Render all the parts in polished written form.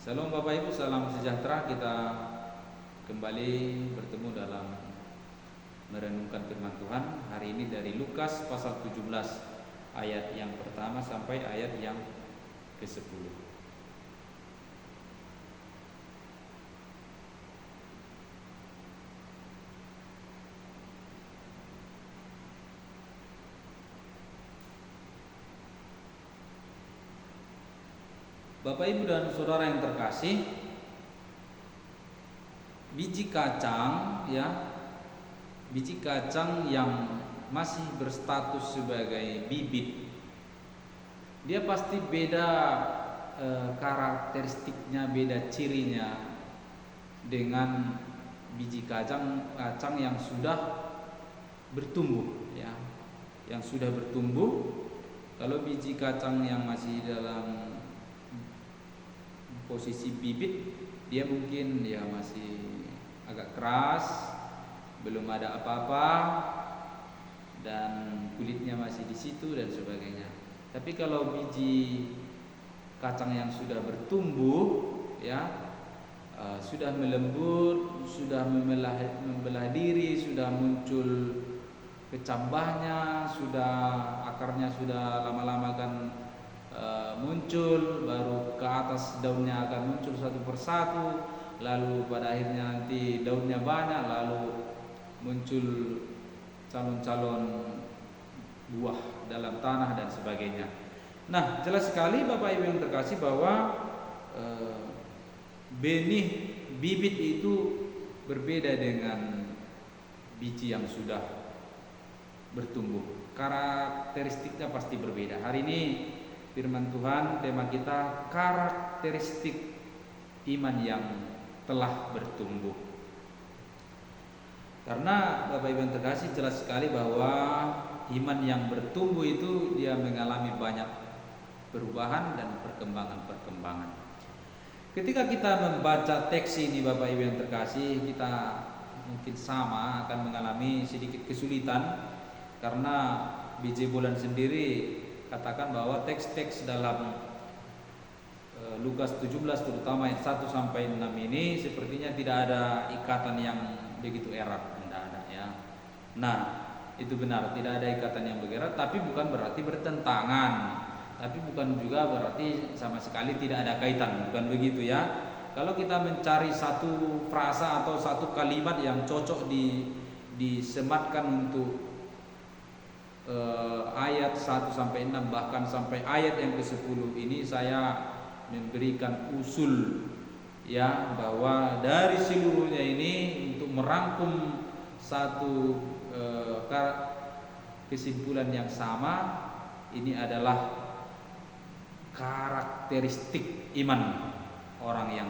Salam Bapak Ibu, salam sejahtera. Kita kembali bertemu dalam merenungkan firman Tuhan. Hari ini dari Lukas pasal 17 ayat yang pertama sampai ayat yang ke-10. Bapak Ibu dan Saudara yang terkasih, biji kacang yang masih berstatus sebagai bibit, dia pasti beda karakteristiknya, beda cirinya dengan biji kacang yang sudah bertumbuh, ya, yang sudah bertumbuh. Kalau biji kacang yang masih dalam posisi bibit, dia mungkin masih agak keras, belum ada apa-apa, dan kulitnya masih di situ dan sebagainya. Tapi kalau biji kacang yang sudah bertumbuh, sudah melembut, sudah membelah diri, sudah muncul kecambahnya, sudah akarnya sudah lama-lama kan muncul, baru ke atas daunnya akan muncul satu persatu, lalu pada akhirnya nanti daunnya banyak, lalu muncul calon-calon buah dalam tanah dan sebagainya. Nah, jelas sekali Bapak Ibu yang terkasih bahwa benih bibit itu berbeda dengan biji yang sudah bertumbuh. Karakteristiknya pasti berbeda. Hari ini firman Tuhan, tema kita karakteristik iman yang telah bertumbuh. Karena Bapak Ibu yang terkasih, jelas sekali bahwa iman yang bertumbuh itu dia mengalami banyak perubahan dan perkembangan. Ketika kita membaca teks ini Bapak Ibu yang terkasih, kita mungkin sama akan mengalami sedikit kesulitan, karena BJ Bulan sendiri katakan bahwa teks-teks dalam Lukas 17 terutama ayat 1 sampai 6 ini sepertinya tidak ada ikatan yang begitu erat, tidak ada, ya. Nah, itu benar, tidak ada ikatan yang begitu erat, tapi bukan berarti bertentangan, tapi bukan juga berarti sama sekali tidak ada kaitan, bukan begitu, ya. Kalau kita mencari satu frasa atau satu kalimat yang cocok disematkan untuk ayat 1 sampai 6 bahkan sampai ayat yang ke-10 ini, saya memberikan usul, ya, bahwa dari seluruhnya ini untuk merangkum satu kesimpulan yang sama, ini adalah karakteristik iman orang yang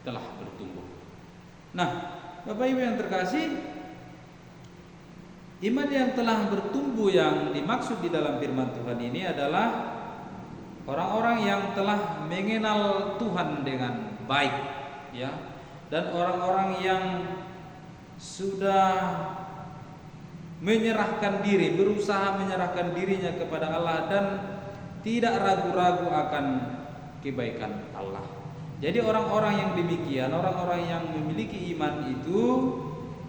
telah bertumbuh. Nah, Bapak Ibu yang terkasih, iman yang telah bertumbuh yang dimaksud di dalam firman Tuhan ini adalah orang-orang yang telah mengenal Tuhan dengan baik, ya, dan orang-orang yang sudah menyerahkan diri, berusaha menyerahkan dirinya kepada Allah dan tidak ragu-ragu akan kebaikan Allah. Jadi orang-orang yang demikian, orang-orang yang memiliki iman itu,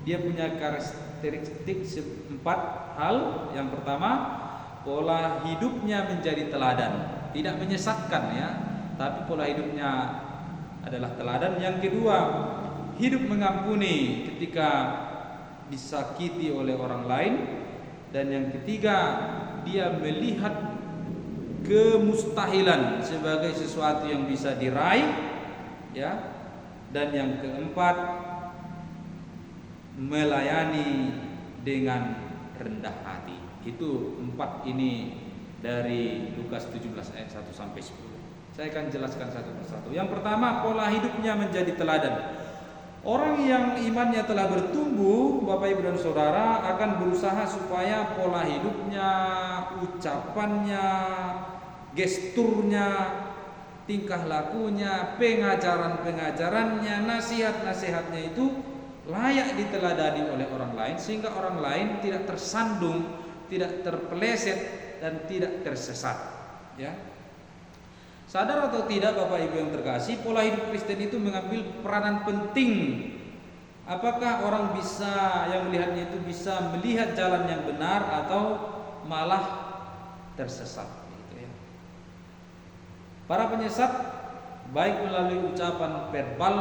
dia punya karakteristik 4 hal. Yang pertama, pola hidupnya menjadi teladan, tidak menyesatkan, ya, tapi pola hidupnya adalah teladan. Yang kedua, hidup mengampuni ketika disakiti oleh orang lain. Dan yang ketiga, dia melihat kemustahilan sebagai sesuatu yang bisa diraih, ya. Dan yang keempat, melayani dengan rendah hati. Itu 4 ini dari Lukas 17 ayat 1 sampai 10. Saya akan jelaskan satu persatu. Yang pertama, pola hidupnya menjadi teladan. Orang yang imannya telah bertumbuh, Bapak Ibu dan Saudara, akan berusaha supaya pola hidupnya, ucapannya, gesturnya, tingkah lakunya, pengajaran-pengajarannya, nasihat-nasihatnya itu layak diteladani oleh orang lain, sehingga orang lain tidak tersandung, tidak terpeleset, dan tidak tersesat, ya. Sadar atau tidak Bapak Ibu yang terkasih, pola hidup Kristen itu mengambil peranan penting. Apakah orang yang melihatnya itu bisa melihat jalan yang benar atau malah tersesat, gitu ya. Para penyesat baik melalui ucapan verbal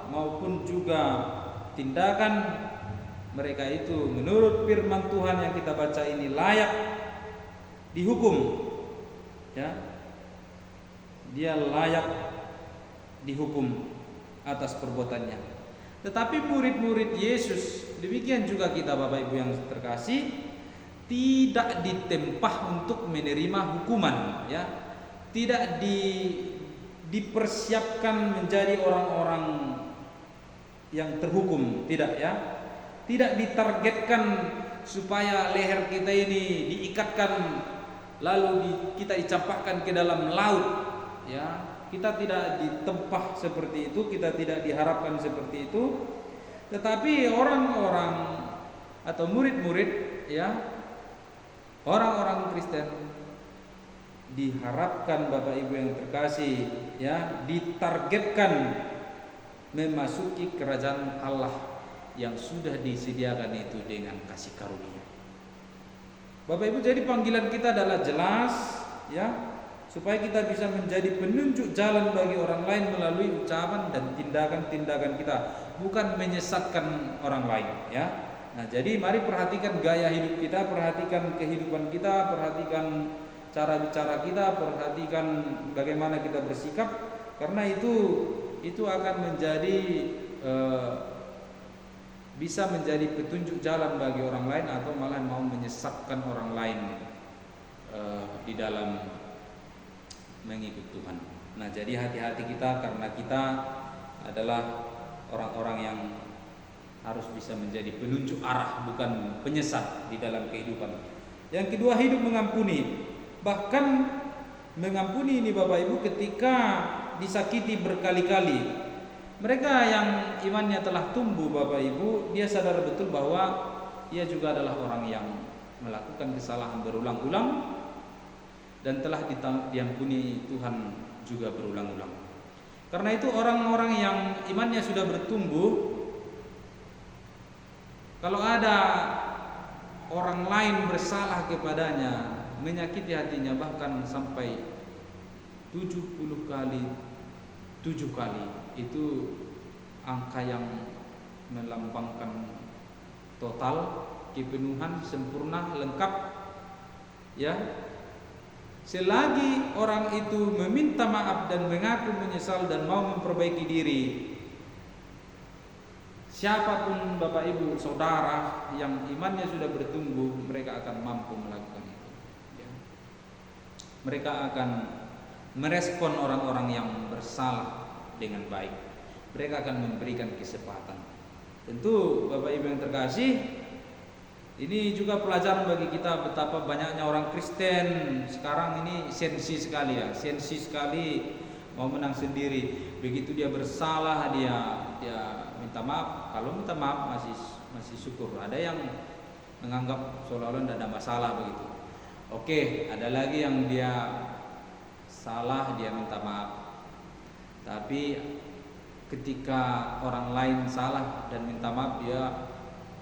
maupun juga tindakan, mereka itu menurut firman Tuhan yang kita baca ini layak dihukum, ya. Dia layak dihukum atas perbuatannya. Tetapi murid-murid Yesus, demikian juga kita Bapak Ibu yang terkasih, tidak ditempah untuk menerima hukuman, ya. Tidak dipersiapkan menjadi orang-orang yang terhukum, tidak, ya. Tidak ditargetkan supaya leher kita ini diikatkan lalu kita dicampakkan ke dalam laut, ya. Kita tidak ditempah seperti itu, kita tidak diharapkan seperti itu. Tetapi orang-orang atau murid-murid, ya, orang-orang Kristen diharapkan Bapak Ibu yang terkasih, ya, ditargetkan memasuki kerajaan Allah yang sudah disediakan itu dengan kasih karunia. Bapak Ibu, jadi panggilan kita adalah jelas, ya, supaya kita bisa menjadi penunjuk jalan bagi orang lain melalui ucapan dan tindakan-tindakan kita, bukan menyesatkan orang lain, ya. Nah, jadi mari perhatikan gaya hidup kita, perhatikan kehidupan kita, perhatikan cara bicara kita, perhatikan bagaimana kita bersikap, karena itu akan menjadi bisa menjadi petunjuk jalan bagi orang lain atau malah mau menyesatkan orang lain di dalam mengikut Tuhan. Nah, jadi hati-hati kita, karena kita adalah orang-orang yang harus bisa menjadi penunjuk arah, bukan penyesat di dalam kehidupan. Yang kedua, hidup mengampuni. Bahkan mengampuni ini Bapak Ibu ketika disakiti berkali-kali. Mereka yang imannya telah tumbuh Bapak Ibu, dia sadar betul bahwa ia juga adalah orang yang melakukan kesalahan berulang-ulang dan telah diampuni Tuhan juga berulang-ulang. Karena itu orang-orang yang imannya sudah bertumbuh, kalau ada orang lain bersalah kepadanya, menyakiti hatinya bahkan sampai 70 kali 7 kali, itu angka yang melambangkan total, kepenuhan, sempurna, lengkap, ya. Selagi orang itu meminta maaf dan mengaku menyesal dan mau memperbaiki diri, siapapun Bapak Ibu saudara yang imannya sudah bertumbuh, mereka akan mampu melakukan itu, ya. Mereka akan merespon orang-orang yang bersalah dengan baik. Mereka akan memberikan kesempatan. Tentu Bapak Ibu yang terkasih, ini juga pelajaran bagi kita betapa banyaknya orang Kristen sekarang ini sensi sekali, ya, sensi sekali, mau menang sendiri. Begitu dia bersalah, dia minta maaf. Kalau minta maaf masih syukur. Ada yang menganggap seolah-olah tidak ada masalah begitu. Oke, ada lagi yang dia salah, dia minta maaf. Tapi ketika orang lain salah dan minta maaf, dia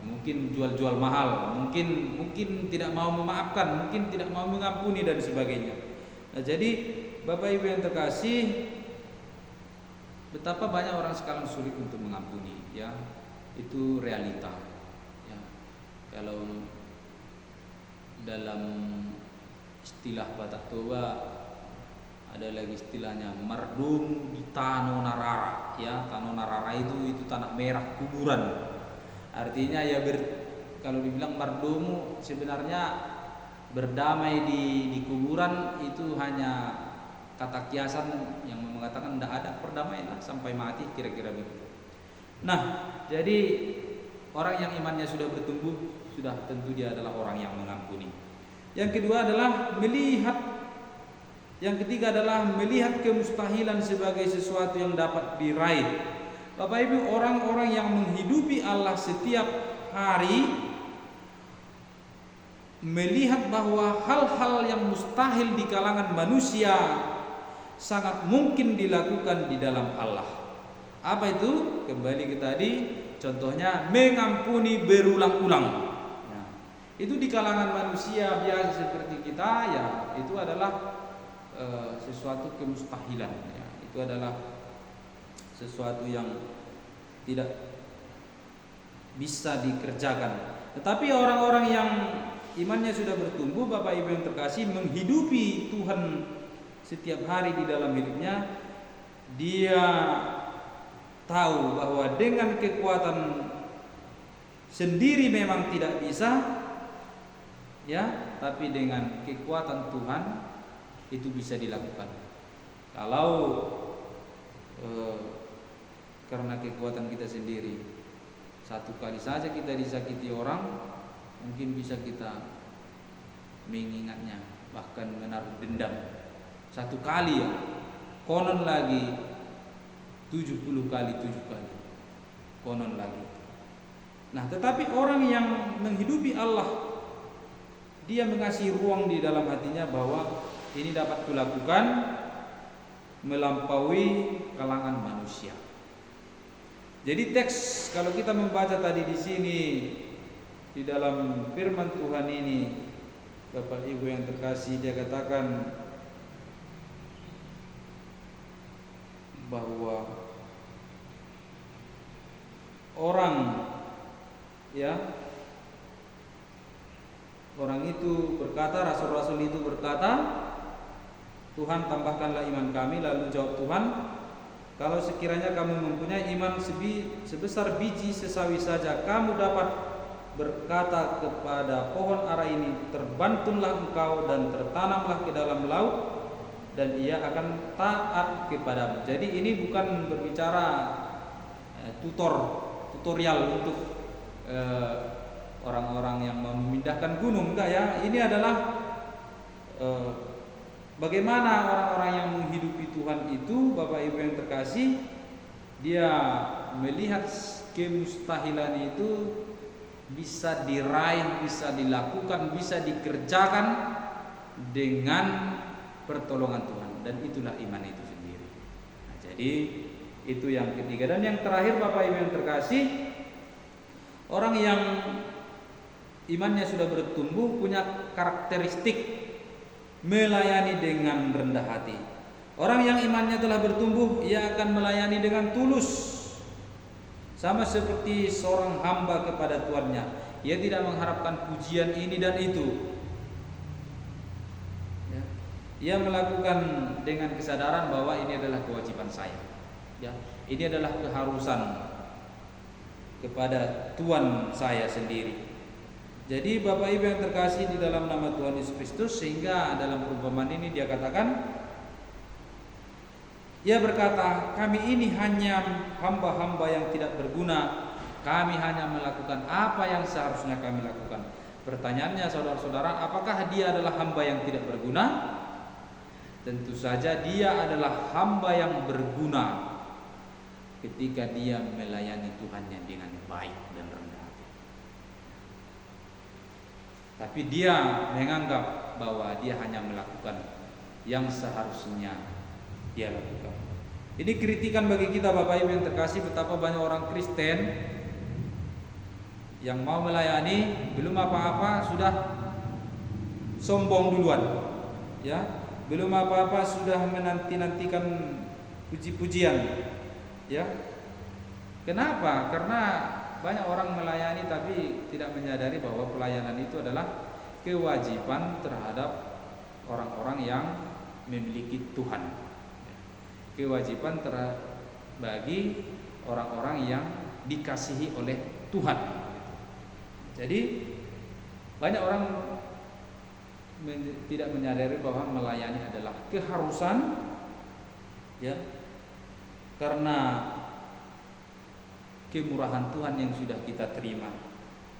mungkin jual-jual mahal, mungkin tidak mau memaafkan, mungkin tidak mau mengampuni dan sebagainya. Nah, jadi Bapak Ibu yang terkasih, betapa banyak orang sekarang sulit untuk mengampuni, ya. Itu realita, ya. Kalau dalam istilah Batak Toba ada lagi istilahnya mardum di Tano Narara, ya. Tano Narara itu tanah merah kuburan. Artinya ya kalau dibilang mardomu sebenarnya berdamai di kuburan, itu hanya kata kiasan yang mengatakan tidak ada perdamaian sampai mati, kira-kira begitu. Nah, jadi orang yang imannya sudah bertumbuh, sudah tentu dia adalah orang yang mengampuni. Yang kedua adalah yang ketiga adalah melihat kemustahilan sebagai sesuatu yang dapat diraih. Bapak Ibu, orang-orang yang menghidupi Allah setiap hari melihat bahwa hal-hal yang mustahil di kalangan manusia sangat mungkin dilakukan di dalam Allah. Apa itu? Kembali ke tadi, contohnya mengampuni berulang-ulang. Nah, itu di kalangan manusia biasa seperti kita, ya itu adalah sesuatu kemustahilan. Ya, itu adalah sesuatu yang tidak bisa dikerjakan. Tetapi orang-orang yang imannya sudah bertumbuh, Bapak Ibu yang terkasih, menghidupi Tuhan setiap hari di dalam hidupnya, dia tahu bahwa dengan kekuatan sendiri memang tidak bisa, ya, tapi dengan kekuatan Tuhan itu bisa dilakukan. Kalau karena kekuatan kita sendiri, satu kali saja kita disakiti orang, mungkin bisa kita mengingatnya, bahkan menaruh dendam. Satu kali ya, konon lagi 70 kali 7 kali, konon lagi. Nah, tetapi orang yang menghidupi Allah, dia mengasihi ruang di dalam hatinya bahwa ini dapat kulakukan melampaui kalangan manusia. Jadi teks kalau kita membaca tadi di sini di dalam firman Tuhan ini, Bapak Ibu yang terkasih, dia katakan bahwa orang itu berkata, rasul-rasul itu berkata, Tuhan tambahkanlah iman kami. Lalu jawab Tuhan, kalau sekiranya kamu mempunyai iman sebesar biji sesawi saja, kamu dapat berkata kepada pohon ara ini, terbantunlah engkau dan tertanamlah ke dalam laut, dan ia akan taat kepadamu. Jadi ini bukan berbicara tutorial untuk orang-orang yang memindahkan gunung, enggak ya. Ini adalah bagaimana orang-orang yang menghidupi Tuhan itu, Bapak Ibu yang terkasih, dia melihat kemustahilan itu bisa diraih, bisa dilakukan, bisa dikerjakan dengan pertolongan Tuhan, dan itulah iman itu sendiri. Nah, jadi itu yang ketiga. Dan yang terakhir, Bapak Ibu yang terkasih, orang yang imannya sudah bertumbuh punya karakteristik melayani dengan rendah hati. Orang yang imannya telah bertumbuh, ia akan melayani dengan tulus, sama seperti seorang hamba kepada tuannya. Ia tidak mengharapkan pujian ini dan itu. Ya. Ia melakukan dengan kesadaran bahwa ini adalah kewajiban saya. Ya. Ini adalah keharusan kepada Tuhan saya sendiri. Jadi Bapak Ibu yang terkasih di dalam nama Tuhan Yesus Kristus, sehingga dalam perumpamaan ini dia katakan, ia berkata, kami ini hanya hamba-hamba yang tidak berguna. Kami hanya melakukan apa yang seharusnya kami lakukan. Pertanyaannya saudara-saudara, apakah dia adalah hamba yang tidak berguna? Tentu saja dia adalah hamba yang berguna ketika dia melayani Tuhannya dengan baik dan rendah hati. Tapi dia menganggap bahwa dia hanya melakukan yang seharusnya dia lakukan. Ini kritikan bagi kita, Bapak Ibu yang terkasih, betapa banyak orang Kristen yang mau melayani, belum apa-apa sudah sombong duluan, ya, belum apa-apa sudah menanti-nantikan puji-pujian, ya. Kenapa? Karena banyak orang melayani tapi tidak menyadari bahwa pelayanan itu adalah kewajiban terhadap orang-orang yang memiliki Tuhan. Kewajiban bagi orang-orang yang dikasihi oleh Tuhan. Jadi banyak orang tidak menyadari bahwa melayani adalah keharusan, ya, karena kemurahan Tuhan yang sudah kita terima.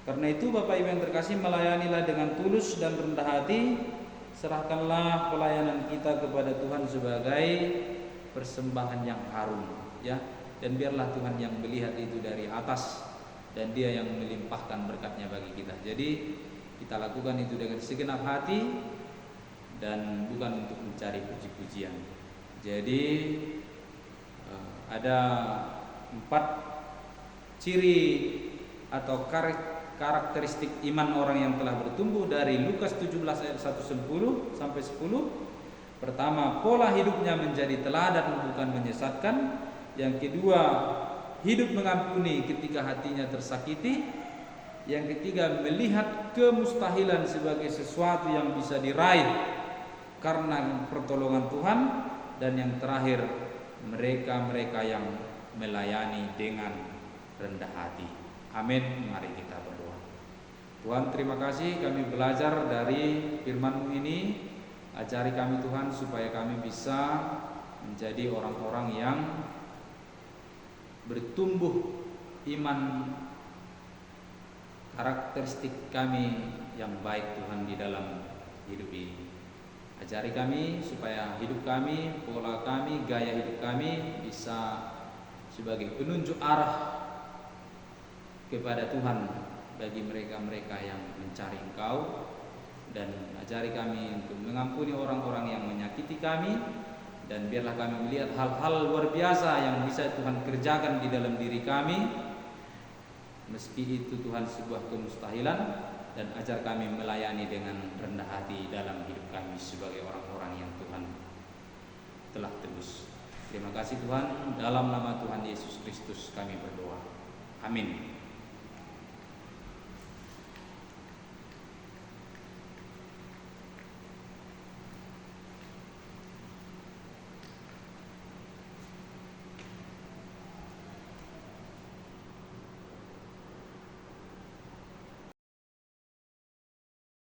Karena itu Bapak Ibu yang terkasih, melayanilah dengan tulus dan rendah hati. Serahkanlah pelayanan kita kepada Tuhan sebagai persembahan yang harum, ya, dan biarlah Tuhan yang melihat itu dari atas, dan Dia yang melimpahkan berkatnya bagi kita. Jadi kita lakukan itu dengan segenap hati dan bukan untuk mencari puji-pujian. Jadi ada 4 ciri atau karakteristik iman orang yang telah bertumbuh dari Lukas 17 ayat 1 sampai 10. Pertama, pola hidupnya menjadi teladan bukan menyesatkan. Yang kedua, hidup mengampuni ketika hatinya tersakiti. Yang ketiga, melihat kemustahilan sebagai sesuatu yang bisa diraih karena pertolongan Tuhan. Dan yang terakhir, mereka yang melayani dengan rendah hati. Amin. Mari kita berdoa. Tuhan, terima kasih kami belajar dari firman-Mu ini. Ajari kami Tuhan supaya kami bisa menjadi orang-orang yang bertumbuh iman, karakteristik kami yang baik Tuhan di dalam hidup ini. Ajari kami supaya hidup kami, pola kami, gaya hidup kami bisa sebagai penunjuk arah kepada Tuhan bagi mereka-mereka yang mencari Engkau. Dan ajari kami untuk mengampuni orang-orang yang menyakiti kami. Dan biarlah kami melihat hal-hal luar biasa yang bisa Tuhan kerjakan di dalam diri kami, meski itu Tuhan sebuah kemustahilan. Dan ajar kami melayani dengan rendah hati dalam hidup kami sebagai orang-orang yang Tuhan telah tebus. Terima kasih Tuhan, dalam nama Tuhan Yesus Kristus kami berdoa. Amin.